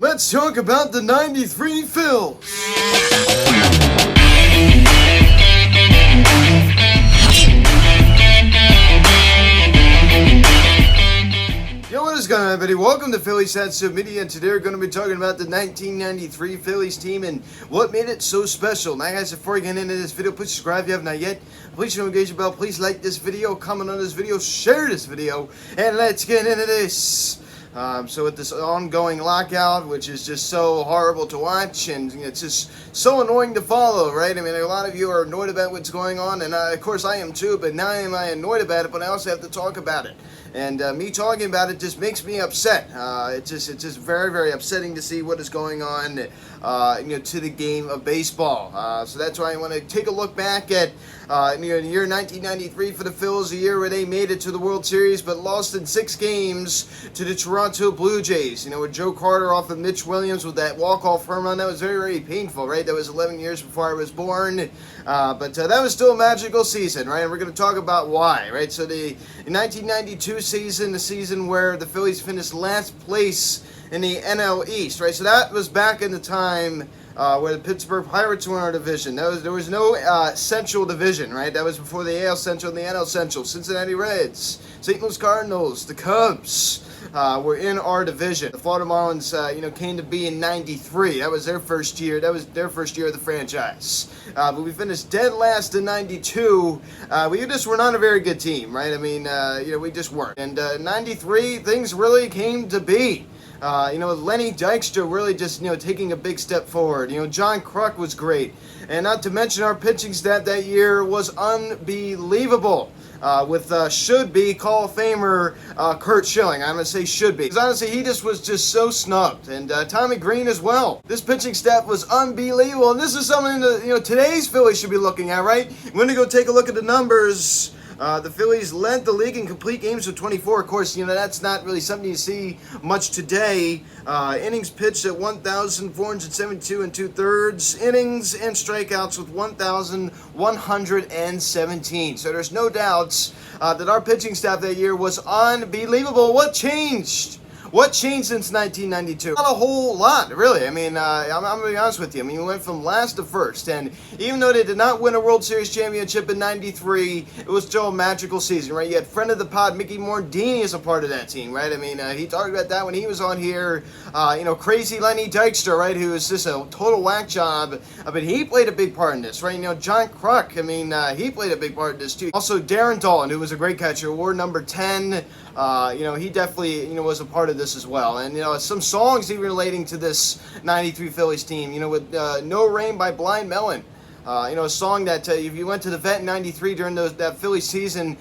Let's talk about the 93 Phils. Yo, what is going on, everybody? Welcome to Phillies Media, and today we're going to be talking about the 1993 Phillies team and what made it so special. Now, guys, before we get into this video, please subscribe if you have not yet. Please engage the bell. Please like this video, comment on this video, share this video, and let's get into this. So with this ongoing lockout, which is just so horrible to watch, and it's just so annoying to follow, right? I mean, a lot of you are annoyed about what's going on, and of course I am too, but not only am I annoyed about it, but I also have to talk about it. And me talking about it just makes me upset. It's just very, very upsetting to see what is going on, to the game of baseball. So that's why I want to take a look back at the year 1993 for the Phils, a year where they made it to the World Series, but lost in 6 games to the Toronto Blue Jays. With Joe Carter off of Mitch Williams with that walk-off home run. That was very, very painful, right? That was 11 years before I was born. But that was still a magical season, right? And we're going to talk about why, right? So the 1992 season, the season where the Phillies finished last place in the NL East, right? So that was back in the time where the Pittsburgh Pirates were in our division. There was no Central Division, right? That was before the AL Central and the NL Central. Cincinnati Reds, St. Louis Cardinals, the Cubs were in our division. The Florida Marlins, came to be in '93. That was their first year. That was their first year of the franchise. But we finished dead last in '92. We just were not a very good team, right? I mean, we just weren't. And '93, things really came to be. Lenny Dykstra really just, taking a big step forward. John Kruk was great. And not to mention our pitching staff that year was unbelievable. With should-be Hall of Famer Curt Schilling. I'm going to say should-be. Because honestly, he was just so snubbed. And Tommy Green as well. This pitching staff was unbelievable. And this is something that, today's Phillies should be looking at, right? We're going to go take a look at the numbers. The Phillies led the league in complete games with 24. Of course, that's not really something you see much today. Innings pitched at 1,472 and 2/3 innings, and strikeouts with 1,117. So there's no doubts that our pitching staff that year was unbelievable. What changed? What changed since 1992? Not a whole lot, really. I mean, I'm going to be honest with you. I mean, we went from last to first, and even though they did not win a World Series championship in '93, it was still a magical season, right? You had friend of the pod, Mickey Mordini, as a part of that team, right? I mean, he talked about that when he was on here. Crazy Lenny Dykstra, right, who was just a total whack job. But he played a big part in this, right? John Kruk, I mean, he played a big part in this, too. Also, Darren Dahlin, who was a great catcher, award number 10. He definitely, was a part of this as well. And, some songs even relating to this 93 Phillies team, with No Rain by Blind Melon. A song that if you went to the vet in '93 during that Phillies season,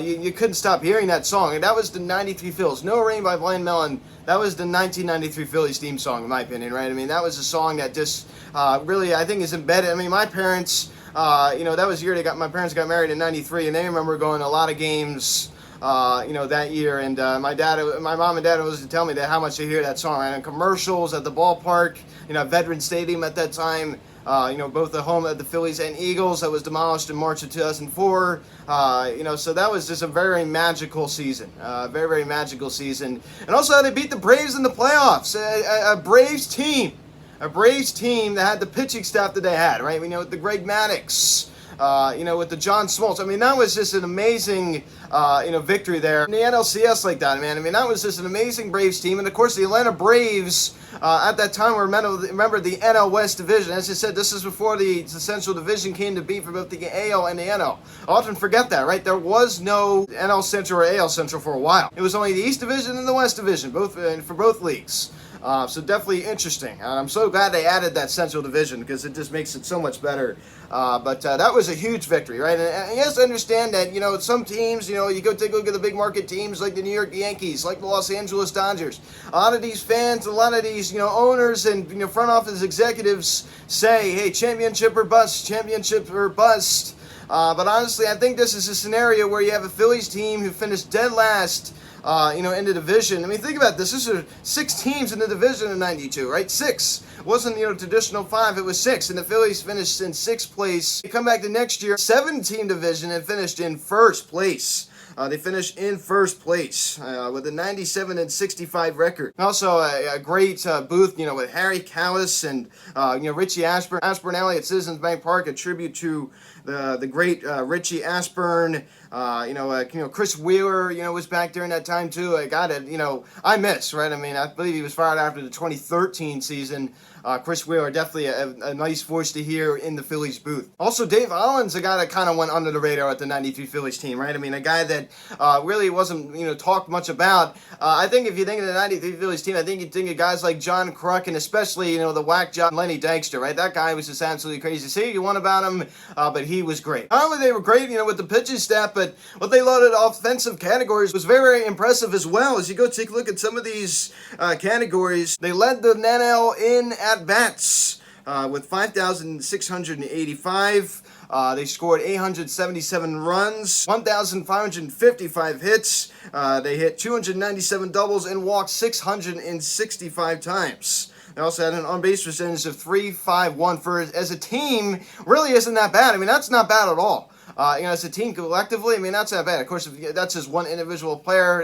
you couldn't stop hearing that song. And that was the '93 Phillies. No Rain by Blind Melon. That was the 1993 Phillies theme song, in my opinion, right? I mean, that was a song that just really, I think, is embedded. I mean, my parents, that was the year my parents got married in '93, and they remember going to a lot of games. That year, and my mom and dad always tell me that how much they hear that song, right? And commercials at the ballpark, Veteran Stadium at that time, both the home of the Phillies and Eagles that was demolished in March of 2004, so that was just a very magical season, very, very magical season. And also how they beat the Braves in the playoffs, a Braves team that had the pitching staff that they had, right? With the Greg Maddux, with the John Smoltz. I mean, that was just an amazing, victory there. In the NLCS like that, man. I mean, that was just an amazing Braves team. And, of course, the Atlanta Braves, at that time, remember the NL West Division. As I said, this is before the Central Division came to be for both the AL and the NL. I often forget that, right? There was no NL Central or AL Central for a while. It was only the East Division and the West Division, for both leagues. So definitely interesting. I'm so glad they added that Central Division because it just makes it so much better. But that was a huge victory, right? And yes, I understand that, some teams, you go take a look at the big market teams like the New York Yankees, like the Los Angeles Dodgers. A lot of these fans, a lot of these, owners and, front office executives say, hey, championship or bust, championship or bust. But honestly, I think this is a scenario where you have a Phillies team who finished dead last in the division. I mean, think about this. This are 6 teams in the division in '92, right? 6. It wasn't, traditional 5. It was 6. And the Phillies finished in 6th place. They come back the next year, 7-team division, and finished in 1st place. They finished in first place with a 97-65 record. Also, a great booth, with Harry Kalas and Richie Ashburn. Ashburn Alley at Citizens Bank Park, a tribute to the great Richie Ashburn. Chris Wheeler, was back during that time too. I miss, right? I mean, I believe he was fired after the 2013 season. Chris Wheeler, definitely a nice voice to hear in the Phillies booth. Also, Dave Holland's a guy that kind of went under the radar at the 93 Phillies team, right? I mean, a guy that really wasn't, talked much about. I think if you think of the 93 Phillies team, I think you think of guys like John Kruk and especially, the whack job Lenny Dykstra, right? That guy was just absolutely crazy. Say what you want about him, but he was great. Not only they were great, with the pitching staff, but what they loaded offensive categories was very, very impressive as well. As you go take a look at some of these categories, they led the NL in at-bats with 5,685. They scored 877 runs, 1,555 hits. They hit 297 doubles and walked 665 times. They also had an on-base percentage of .351 as a team. Really isn't that bad. I mean, that's not bad at all. As a team collectively, I mean, that's not bad. Of course, if that's just one individual player,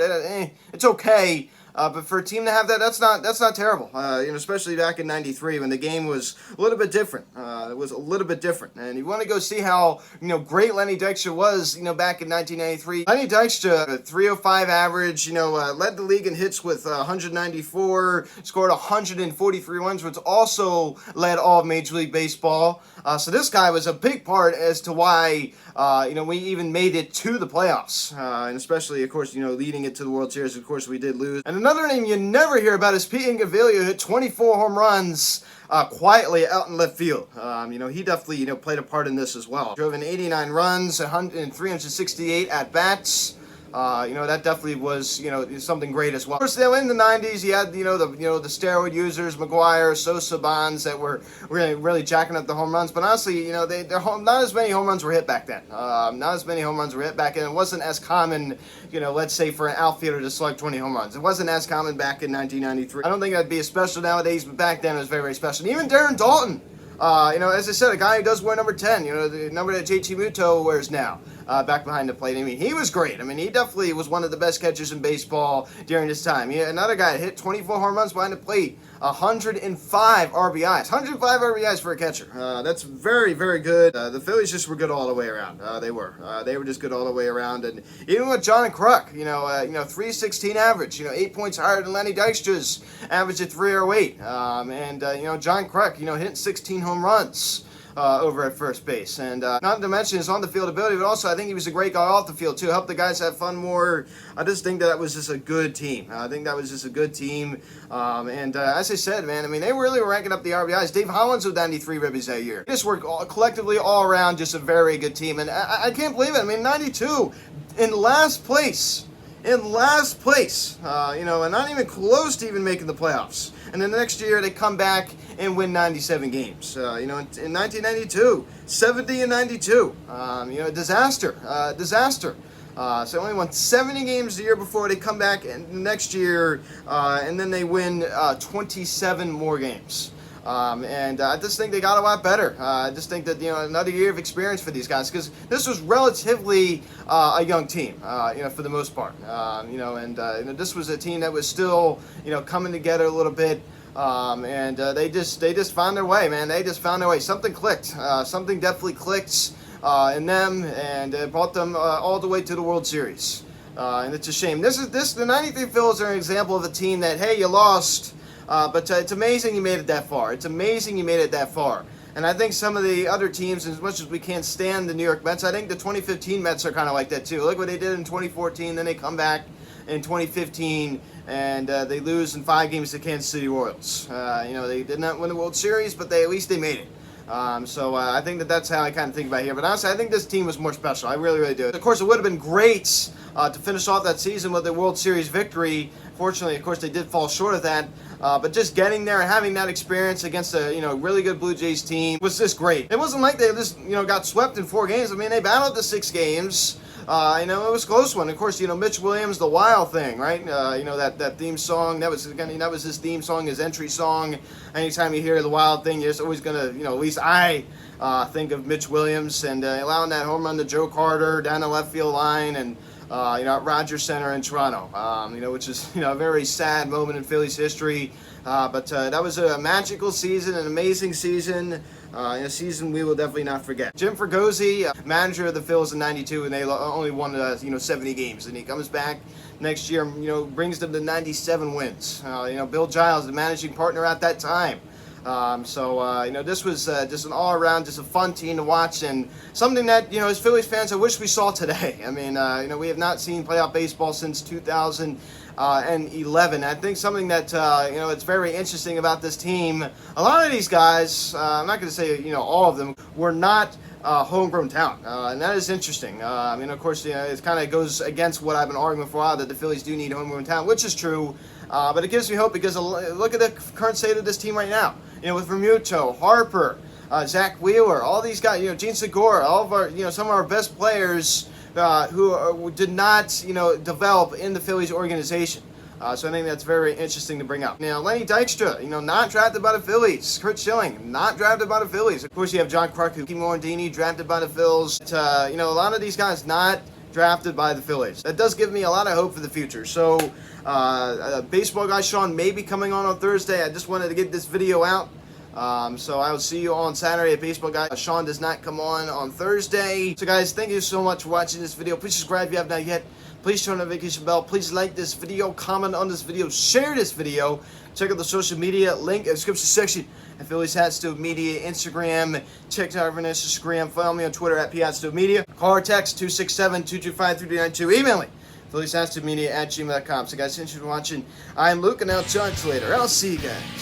it's okay. But for a team to have that, that's not terrible. Especially back in '93 when the game was a little bit different. It was a little bit different. And you want to go see how great Lenny Dykstra was. Back in 1993, Lenny Dykstra, a .305 average. Led the league in hits with 194. Scored 143 runs, which also led all of Major League Baseball. So this guy was a big part as to why we even made it to the playoffs, and especially, of course, leading it to the World Series. Of course, we did lose. And another name you never hear about is Pete Incaviglia, who hit 24 home runs quietly out in left field. He definitely played a part in this as well. Drove in 89 runs, 368 at bats. That definitely was, something great as well. Of course, in the 90s, you had, the steroid users, McGuire, Sosa, Bonds that were really jacking up the home runs. But honestly, not as many home runs were hit back then. Not as many home runs were hit back then. It wasn't as common, let's say for an outfielder to slug 20 home runs. It wasn't as common back in 1993. I don't think that'd be as special nowadays, but back then it was very, very special. And even Darren Daulton. As I said, a guy who does wear number 10, the number that JT Muto wears now, back behind the plate. I mean, he was great. I mean, he definitely was one of the best catchers in baseball during his time. Another guy that hit 24 home runs behind the plate, 105 RBIs. 105 RBIs for a catcher. That's very, very good. The Phillies just were good all the way around. They were. They were just good all the way around. And even with John and Kruk, 316 average, 8 points higher than Lenny Dykstra's average at 308. John Kruk, hitting 16 home runs over at first base. And not to mention his on-the-field ability, but also I think he was a great guy off the field, too. Helped the guys have fun more. I just think that was just a good team. As I said, man, I mean, they really were ranking up the RBIs. Dave Hollins with 93 ribbies that year. They just worked collectively all around, just a very good team. And I can't believe it. I mean, 92 in last place. And not even close to even making the playoffs. And then the next year they come back and win 97 games. In 1992, 70-92. Disaster. So they only won 70 games the year before. They come back and the next year, and then they win 27 more games. I just think they got a lot better. I just think that, another year of experience for these guys, because this was relatively a young team, for the most part. This was a team that was still, coming together a little bit. They just found their way, man. They just found their way. Something clicked. Something definitely clicked in them, and it brought them all the way to the World Series. And it's a shame. The 93 Phillies are an example of a team that, hey, you lost. But it's amazing you made it that far. And I think some of the other teams, as much as we can't stand the New York Mets, I think the 2015 Mets are kind of like that too. Look what they did in 2014, then they come back in 2015, and they lose in 5 games to Kansas City Royals. They did not win the World Series, but at least they made it. I think that's how I kind of think about it here. But honestly, I think this team was more special. I really, really do. Of course, it would have been great to finish off that season with a World Series victory. Fortunately, of course, they did fall short of that. But just getting there and having that experience against a really good Blue Jays team was just great. It wasn't like they just got swept in 4 games. I mean, they battled the 6 games. It was a close one. Of course, Mitch Williams, the Wild Thing, right? That theme song. That was his theme song, his entry song. Anytime you hear the Wild Thing, you're just always gonna, at least I think of Mitch Williams and allowing that home run to Joe Carter down the left field line and. at Rogers Center in Toronto, which is, a very sad moment in Phillies history. But that was a magical season, an amazing season, a season we will definitely not forget. Jim Fregosi, manager of the Phillies in '92, and they only won 70 games, and he comes back next year, brings them to 97 wins. Bill Giles, the managing partner at that time. This was just an all-around, just a fun team to watch, and something that, as Phillies fans, I wish we saw today. I mean, we have not seen playoff baseball since 2011. I think something that, it's very interesting about this team, a lot of these guys, I'm not going to say, all of them, were not homegrown talent, and that is interesting. Of course, it kind of goes against what I've been arguing for a while, that the Phillies do need homegrown talent, which is true, but it gives me hope because look at the current state of this team right now. With Vermuto, Harper, Zach Wheeler, all these guys, Gene Segura, all of our, some of our best players who did not, develop in the Phillies organization. So I think that's very interesting to bring up. Lenny Dykstra, not drafted by the Phillies. Kurt Schilling, not drafted by the Phillies. Of course, you have John Kruk, Kim Morandini, drafted by the Phillies. A lot of these guys not drafted by the Phillies. That does give me a lot of hope for the future. So, baseball guy Sean may be coming on Thursday. I just wanted to get this video out. So I will see you on Saturday at Baseball Guy. Sean does not come on Thursday. So guys, thank you so much for watching this video. Please subscribe if you have not yet. Please turn on the notification bell. Please like this video, comment on this video, share this video. Check out the social media link in the description section. And Phillies Hat Stove Media, Instagram, TikTok, and Instagram. Follow me on Twitter at PHatStoveMedia. Call or text 267-225-3392. Email me, PhilliesHatStoveMedia@gmail.com. So guys, thanks for watching. I'm Luke, and I'll talk to you later. I'll see you guys.